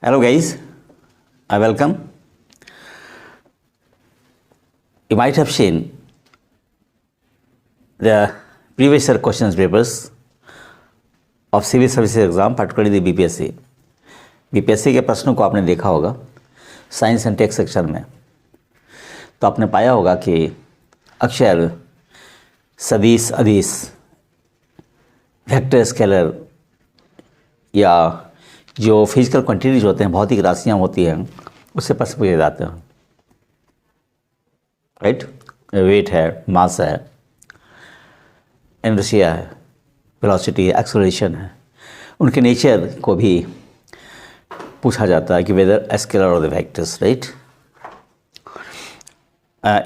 Hello guys, I welcome. You might have seen the previous year questions papers of civil services exam, particularly the BPSC. BPSC के प्रश्नों को आपने देखा होगा science and take section में, तो आपने पाया होगा कि अक्षर, सदिश, अदिश, वेक्टर, स्केलर या जो फिजिकल क्वांटिटीज होते हैं, भौतिक राशियाँ होती हैं, उससे प्रश्न पूछे जाते हैं। राइट, वेट है, मास है, इनर्शिया है, वेलोसिटी है, एक्सेलरेशन है, उनके नेचर को भी पूछा जाता है कि वेदर स्केलर और द वेक्टर्स। राइट,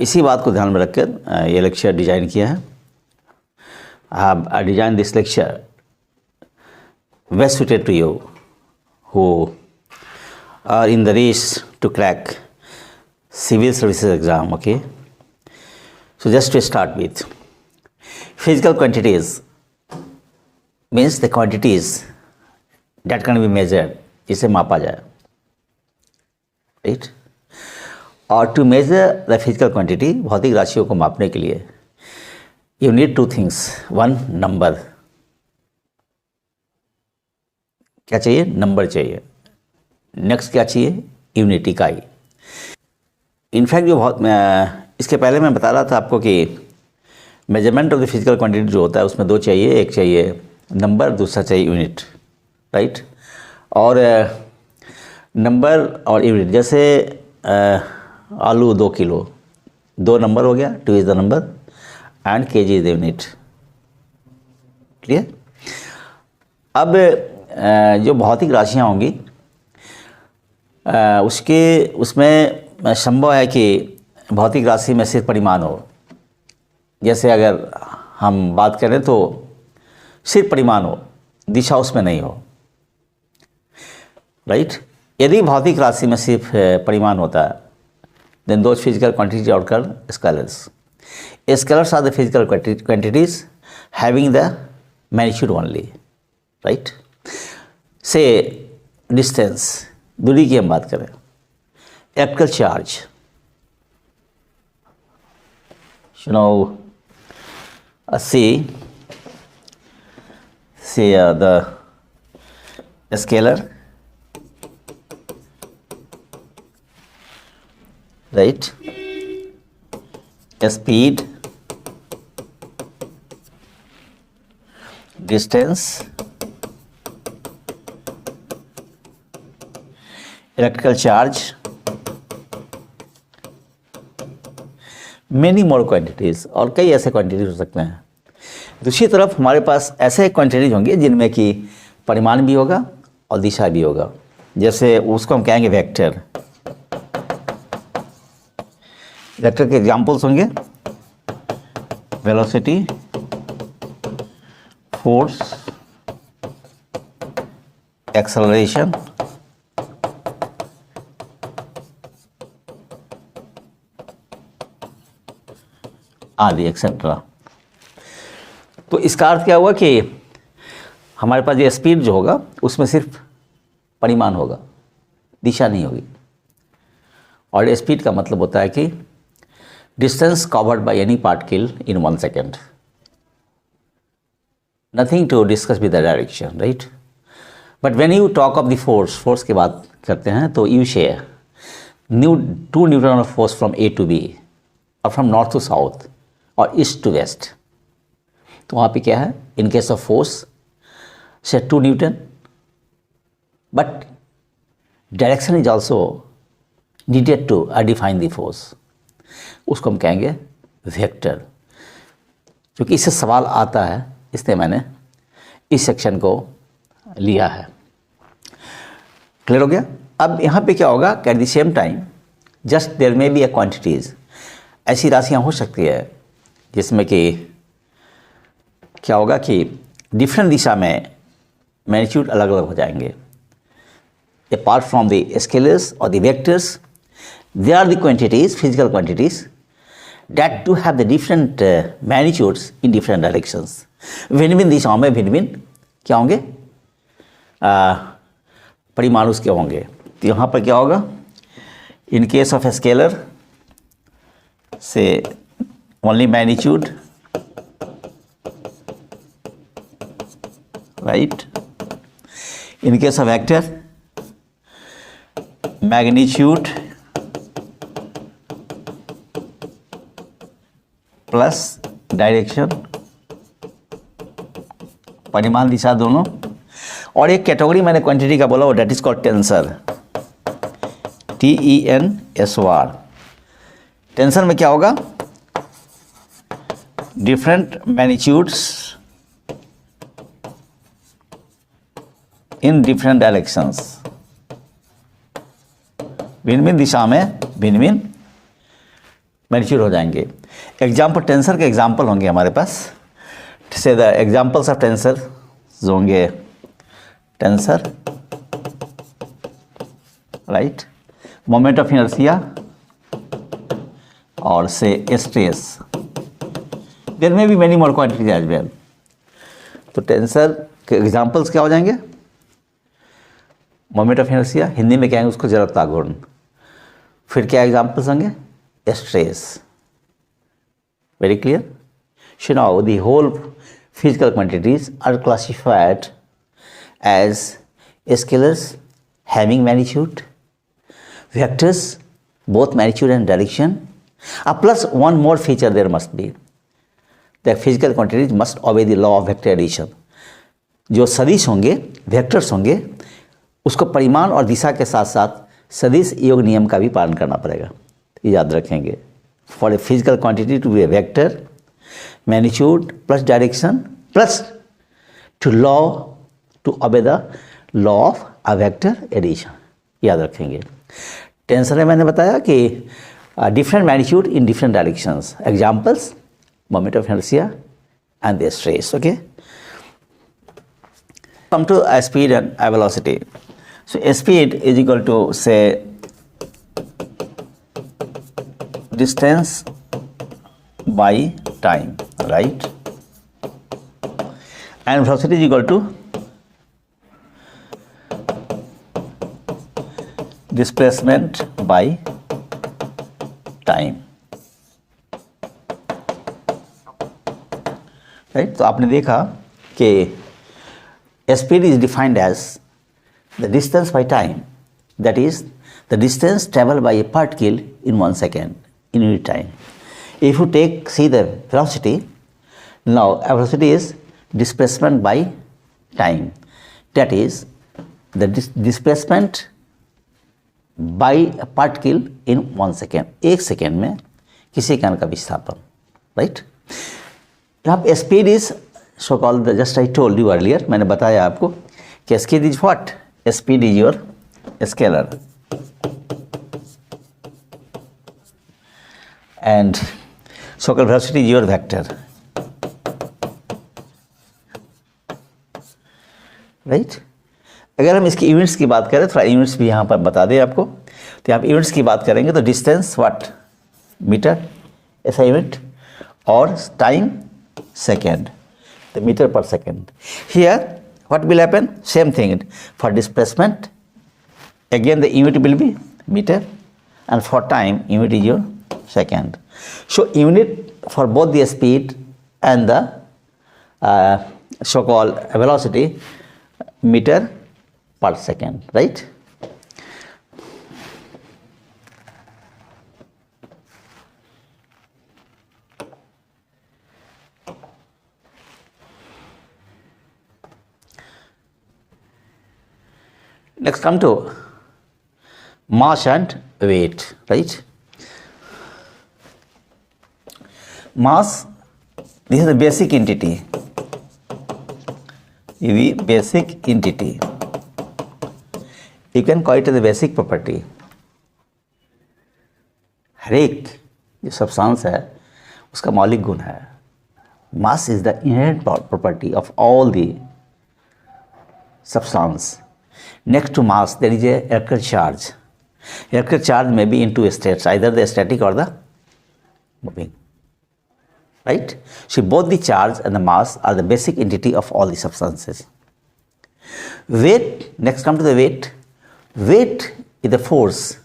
इसी बात को ध्यान में रखकर ये लेक्चर डिज़ाइन किया है। I design this lecture best suited to you who are in the race to crack civil services exam. Okay, so just to start with, physical quantities means the quantities that can be measured, जिसे मापा जाए। Right, और to measure the physical quantity, भौतिक राशियों को मापने के लिए you need two things. One, number, क्या चाहिए? नंबर चाहिए। नेक्स्ट क्या चाहिए? यूनिट, इकाई। इनफैक्ट जो बहुत इसके पहले मैं बता रहा था आपको कि measurement of the physical quantity जो होता है उसमें दो चाहिए, एक चाहिए नंबर, दूसरा चाहिए यूनिट। राइट, और नंबर और यूनिट, जैसे आलू 2 किलो, 2 नंबर हो गया, 2 is the number and KG is the unit. Clear? अब जो भौतिक राशियाँ होंगी उसमें संभव है कि भौतिक राशि में सिर्फ परिमाण हो। जैसे अगर हम बात करें तो सिर्फ परिमाण हो, दिशा उसमें नहीं हो। राइट, यदि भौतिक राशि में सिर्फ परिमाण होता है, then those physical quantities are called scalars. Scalars are the physical quantities having the magnitude only. Right? Say distance, दूरी की हम बात करें, electrical charge, you know, say the scalar, right, speed, distance, electrical charge, many more quantities, और कई ऐसे quantities हो सकते हैं। दूसरी तरफ हमारे पास ऐसे क्वांटिटीज होंगे जिनमें कि परिमाण भी होगा और दिशा भी होगा। जैसे उसको हम कहेंगे वेक्टर। वेक्टर के एग्जाम्पल्स होंगे वेलोसिटी, फोर्स, एक्सेलरेशन, आदि एक्सेट्रा। तो इसका अर्थ क्या हुआ कि हमारे पास ये स्पीड जो होगा उसमें सिर्फ परिमाण होगा, दिशा नहीं होगी। और स्पीड का मतलब होता है कि distance covered by any particle in 1 second. Nothing to discuss with the direction, right? But when you talk of the force की बात करते हैं तो you share 2 Newton of force from A to B or from north to south or east to west. तो वहाँ पे क्या है? In case of force, say 2 Newton, but direction is also needed to define the force. उसको हम कहेंगे vector. क्योंकि इससे सवाल आता है इसलिए मैंने इस सेक्शन को लिया है। क्लियर हो गया? अब यहाँ पे क्या होगा कि at the same time just there may be a quantities, ऐसी राशियाँ हो सकती है जिसमें कि क्या होगा कि डिफरेंट दिशा में मैग्नीट्यूड अलग अलग हो जाएंगे। अपार्ट फ्रॉम द स्केलर्स और the vectors, there are the quantities, physical quantities that do have the different magnitudes in different directions. भिन्न भिन्न दिशाओं में भिन्न भिन्न क्या होंगे? परिमाण उसके होंगे। तो यहाँ पर क्या होगा, इन केस ऑफ स्केलर से only magnitude, right. In case of vector, magnitude plus direction, परिमाण दिशा दोनों. और एक कैटेगरी मैंने क्वांटिटी का बोला, वो that is called tensor, TENSOR. Tensor में क्या होगा, different magnitudes in different directions, भिन्न भिन्न दिशा में भिन्न भिन्न मैग्नीट्यूड हो जाएंगे. एग्जाम्पल, टेंसर के एग्जाम्पल होंगे हमारे पास. से द एग्जाम्पल्स ऑफ टेंसर जो होंगे, tensor, right, moment of inertia और से stress. There may be many more quantities as well. तो टेंसर के एग्जाम्पल्स क्या हो जाएंगे, मोमेंट ऑफ इनर्शिया, हिंदी में क्या है उसको जड़ता घूर्ण. फिर क्या एग्जाम्पल्स होंगे, stress. Very clear. So now the whole physical quantities are classified as scalars having magnitude, vectors both magnitude and direction, plus one more feature there must be. The physical quantities must obey the law of vector addition. जो सदिश होंगे, vectors होंगे, उसको परिमाण और दिशा के साथ साथ सदिश योग नियम का भी पालन करना पड़ेगा. याद रखेंगे, for a physical quantity to be a vector, magnitude plus direction plus to obey the law of a vector addition. याद रखेंगे. टेंसर में मैंने बताया कि different magnitude in different directions. Examples, moment of inertia and the stress. Okay, come to speed and velocity. So speed is equal to, say, distance by time, right? And velocity is equal to displacement by time, right? तो आपने देखा कि speed is defined as the distance by time, that is the distance traveled by a particle in 1 second in unit time. If you see the velocity, now velocity is displacement by time, that is the displacement by a particle in 1 second. 1 second में किसी कण का विस्थापन, right. यहाँ पे speed is so called, just I told you earlier, मैंने बताया आपको कि speed is what? Speed is your scalar and so called velocity is your vector, right? अगर हम इसकी यूनिट्स की बात करें, थोड़ा यूनिट्स भी यहाँ पर बता दें आपको. तो यहाँ पर यूनिट्स की बात करेंगे तो डिस्टेंस व्हाट, मीटर ऐसा यूनिट, और time second, the meter per second. Here what will happen, same thing. For displacement again the unit will be meter, and for time unit is your second. So unit for both the speed and the so called velocity, meter per second, right? Next come to mass and weight, right? Mass, this is the basic entity. The basic entity. You can call it the basic property. हर एक जो substance है उसका मौलिक गुण है. Mass is the inherent property of all the substance. Next to mass, there is a electric charge. Electric charge may be in two states, either the static or the moving, right? So both the charge and the mass are the basic entity of all the substances. Weight, next come to the weight. Weight is the force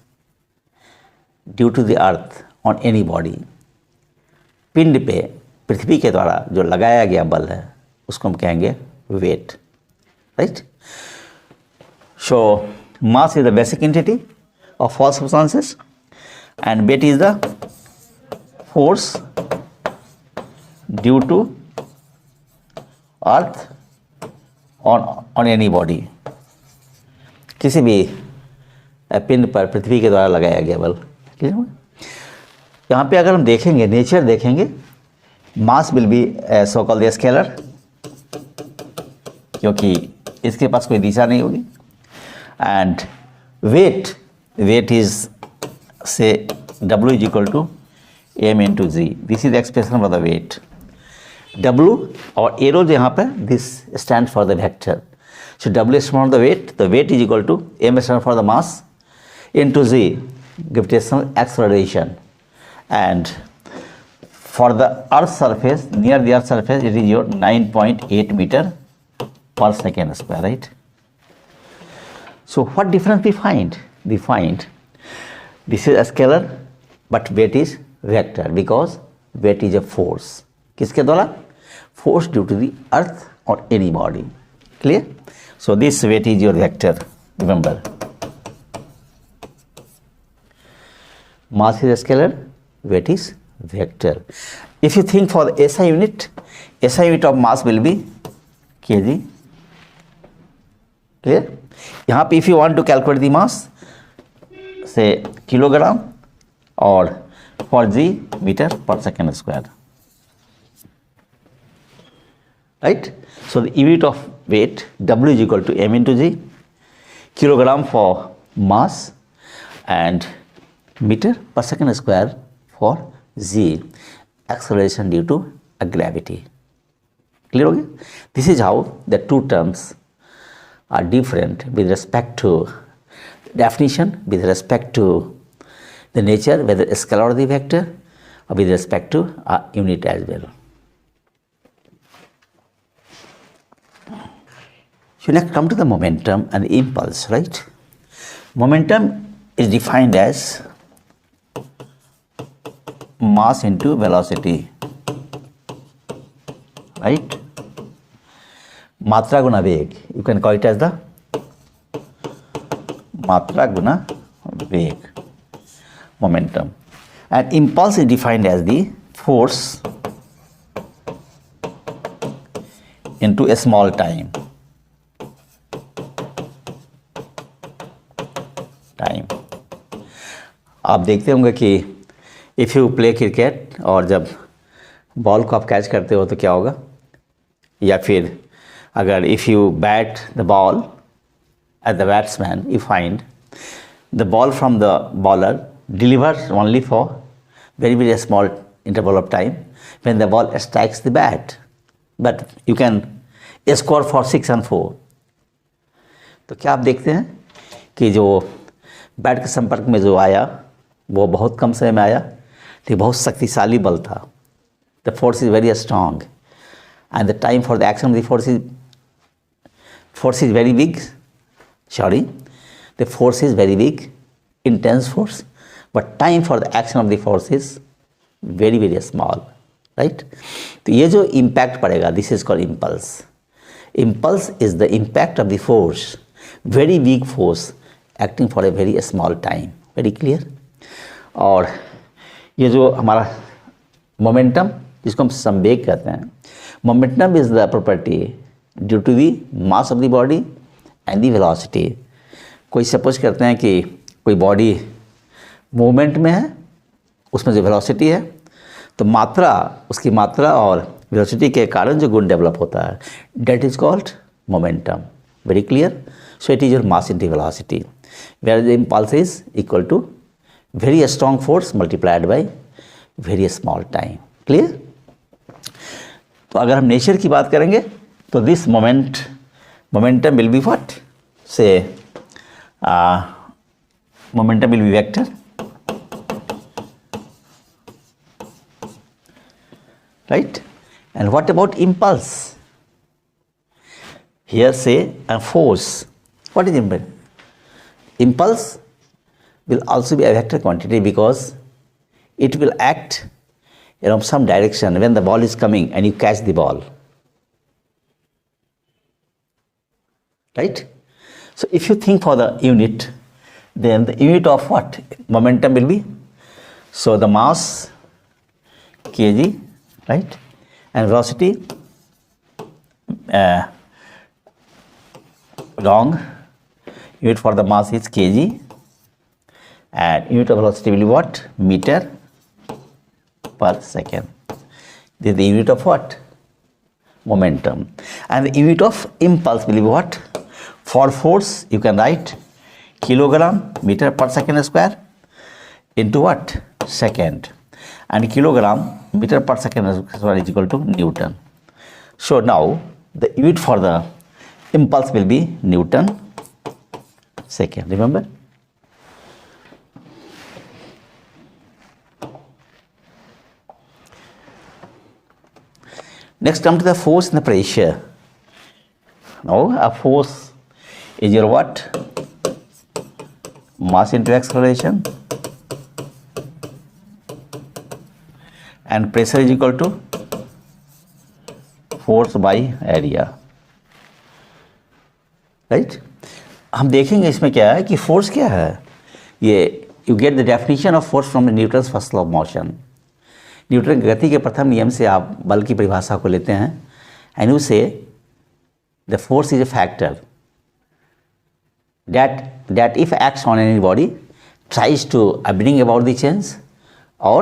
due to the earth on any body. पिंड पे पृथ्वी के द्वारा जो लगाया गया बल है उसको हम कहेंगे weight, right. So mass is the basic entity of all substances and weight is the force due to earth on any body. किसी भी पिंड पर पृथ्वी के द्वारा लगाया गया बल. यहाँ पे अगर हम देखेंगे, नेचर देखेंगे, mass will be so called the scalar, क्योंकि इसके पास कोई दिशा नहीं होगी. And weight is say W is equal to m into g. This is the expression for the weight. W और एरो जो यहाँ पर, this stand for the vector. So W is for the weight. The weight is equal to m stands for the mass into z, gravitational acceleration. And for the Earth's surface, near the Earth's surface, it is your 9.8 meter per second square, right? So what difference we find? We find this is a scalar, but weight is vector because weight is a force. किसके द्वारा? Force due to the Earth or any body. Clear? So this weight is your vector, remember. Mass is a scalar, weight is vector. If you think for the SI unit of mass will be kg. Clear? यहाँ पे if you want to calculate the mass, say kilogram, or for g meter per second square. Right? So the unit of weight, W is equal to m into g, kilogram for mass and meter per second square for g, acceleration due to a gravity. Clear? Okay? This is how the two terms are different with respect to definition, with respect to the nature, whether scalar or the vector, or with respect to a unit as well. So let's come to the momentum and the impulse, right? Momentum is defined as mass into velocity, right? मात्रा गुना वेग, you can call it as the मात्रा गुना वेग, momentum. And impulse is defined as the force into a small time. आप देखते होंगे कि if you play cricket और जब बॉल को आप कैच करते हो तो क्या होगा, या फिर अगर if you bat the ball at the batsman, you find the ball from the bowler delivers only for very very small interval of time when the ball strikes the bat, but you can score for 6 and 4. तो क्या आप देखते हैं कि जो bat के संपर्क में जो आया वो बहुत कम समय में आया, तो बहुत शक्तिशाली बल था. The force is very strong and the time for the action of the force is very big. Sorry, the force is very big, intense force, but time for the action of the force is very very small, right? तो ये जो impact पड़ेगा, this is called impulse. Impulse is the impact of the force, very weak force acting for a very small time. Very clear? और ये जो हमारा momentum, जिसको हम संवेग कहते हैं, momentum is the property due to the mass of the body and the velocity. कोई सपोज करते हैं कि कोई बॉडी मूवमेंट में है, उसमें जो वेलोसिटी है, तो मात्रा, उसकी मात्रा और वेलोसिटी के कारण जो गुण डेवलप होता है, that is called momentum. Very clear? So it is your mass into velocity, where the impulse is equal to very strong force multiplied by very small time. Clear? तो अगर हम नेचर की बात करेंगे तो this momentum will be what? Say momentum will be vector, right? And what about impulse? Here say a force. What is impulse? Impulse will also be a vector quantity because it will act in some direction when the ball is coming and you catch the ball. Right? So if you think for the unit, then the unit of what? Momentum will be, so the mass kg, right? And velocity wrong. Unit for the mass is kg and unit of velocity will be what? Meter per second. This is the unit of what? Momentum. And the unit of impulse will be what? For force, you can write kilogram meter per second square into what? Second. And kilogram meter per second square is equal to Newton. So now the unit for the impulse will be Newton second. Remember? Next, come to the force and the pressure. Now, a force is your what? Mass into acceleration, and pressure is equal to force by area. Right? हम देखेंगे इसमें क्या है कि force क्या है. ये you get the definition of force from the Newton's first law of motion. Newton की गति के प्रथम नियम से आप बल की परिभाषा को लेते हैं एंड यू से the force is a factor that if acts on any body tries to bring about the change or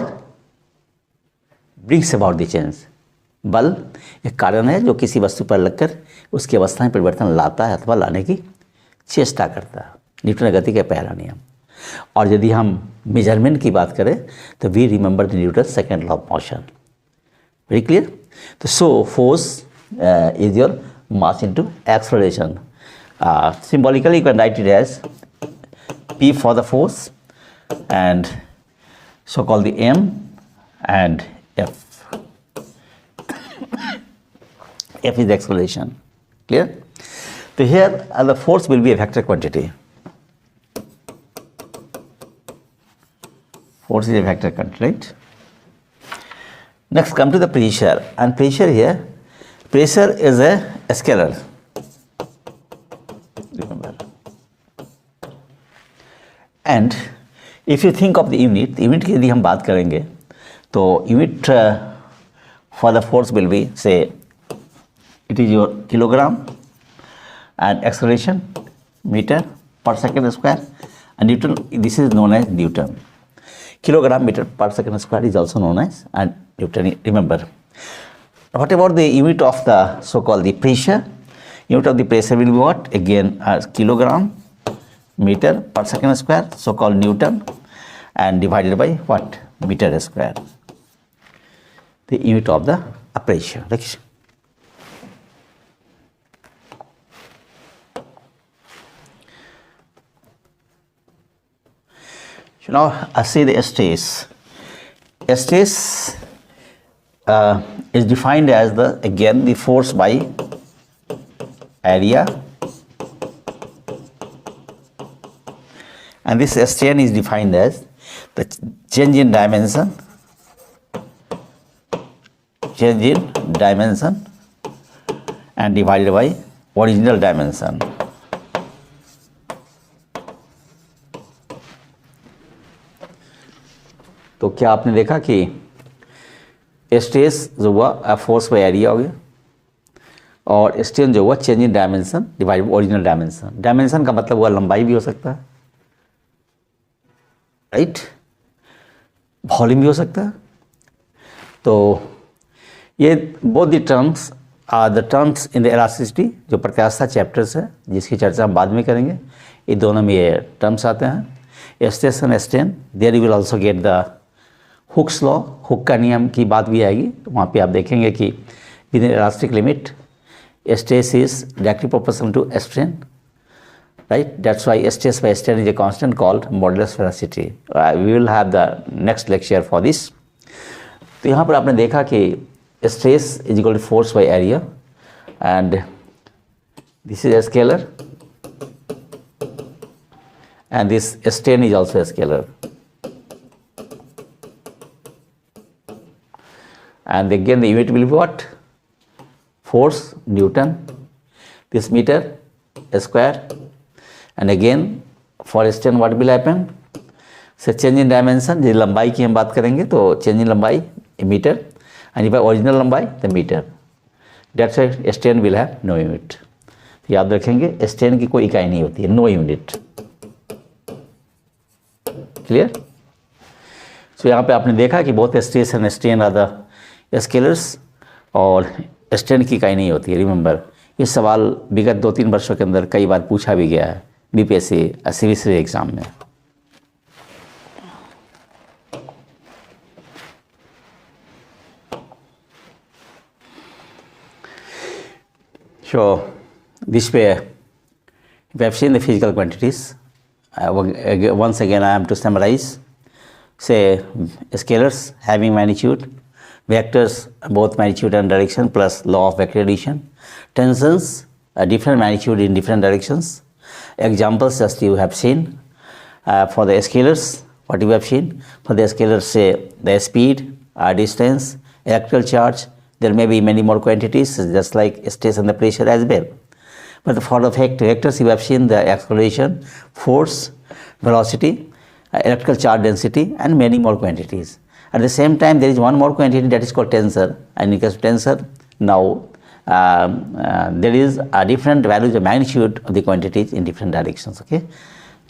brings about the change. बल एक कारण है जो किसी वस्तु पर लगकर उसकी अवस्था में परिवर्तन लाता है अथवा लाने की चेष्टा करता है. न्यूटन गति का पहला नियम. और यदि हम मेजरमेंट की बात करें तो we remember the Newton second law of motion. Very clear. तो so force is your mass into acceleration. Symbolically you can write it as P for the force and so called the M and F. F is the acceleration. Clear? So here the force will be a vector quantity. Force is a vector quantity, right? Next, come to the pressure. And pressure here, pressure is a scalar. Remember. And if you think of the unit की यदि हम बात करेंगे तो unit for the force will be, say, it is your kilogram and acceleration meter per second square and Newton, this is known as Newton. Kilogram meter per second square is also known as and Newton, remember. What about the unit of the so-called the pressure? Unit of the pressure will be what? Again, kilogram meter per second square, so called Newton, and divided by what? Meter square. The unit of the pressure. So now I see the stress. Stress is defined as the force by area, and this strain is defined as the change in dimension and divided by original dimension. तो क्या आपने देखा कि stress जो हुआ force by area हो गया और स्ट्रेन जो हुआ change in dimension divide by original dimension. Dimension का मतलब हुआ लंबाई भी हो सकता है, राइट, वॉल्यूम भी हो सकता है. तो ये both the terms are the terms in the elasticity, जो प्रत्यास्था चैप्टर्स है जिसकी चर्चा हम बाद में करेंगे. ये दोनों में ये टर्म्स आते हैं, stress and strain. There you will also get the Hooke's law, Hooke का नियम की बात भी आएगी. तो वहाँ पे आप देखेंगे कि with in elastic limit stress is directly proportional to strain, right? That's why stress by strain is a constant called modulus velocity. We will have the next lecture for this. तो यहाँ पर आपने देखा कि stress is equal to force by area and this is a scalar and this strain is also a scalar. And again the unit will be what? Force, Newton, this meter square, and again for strain what will happen? So change in dimension, जो लंबाई की हम बात करेंगे तो change in लंबाई metre, and if original लंबाई the meter. That's why strain will have no unit. याद रखेंगे strain की कोई इकाई नहीं होती है, no unit. Clear? So यहाँ पे आपने देखा कि बहुत stress and strain are the scalars और स्ट्रेन की इकाई नहीं होती है. रिमेंबर, ये सवाल विगत 2-3 वर्षों के अंदर कई बार पूछा भी गया है बीपीएससी सीवीसी एग्जाम में. So this way we have seen the physical quantities. Once again I am to summarize. Say scalars having magnitude, vectors both magnitude and direction plus law of vector addition, tensions a different magnitude in different directions. Examples just you have seen. For the scalars, what you have seen, for the scalars say the speed, distance, electrical charge, there may be many more quantities just like stress and the pressure as well. But for the vectors you have seen the acceleration, force, velocity, electrical charge density and many more quantities. At the same time there is one more quantity that is called tensor, and in case of tensor now there is a different values of magnitude of the quantities in different directions. Okay,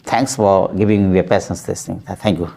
thanks for giving me a patience this thing. Thank you.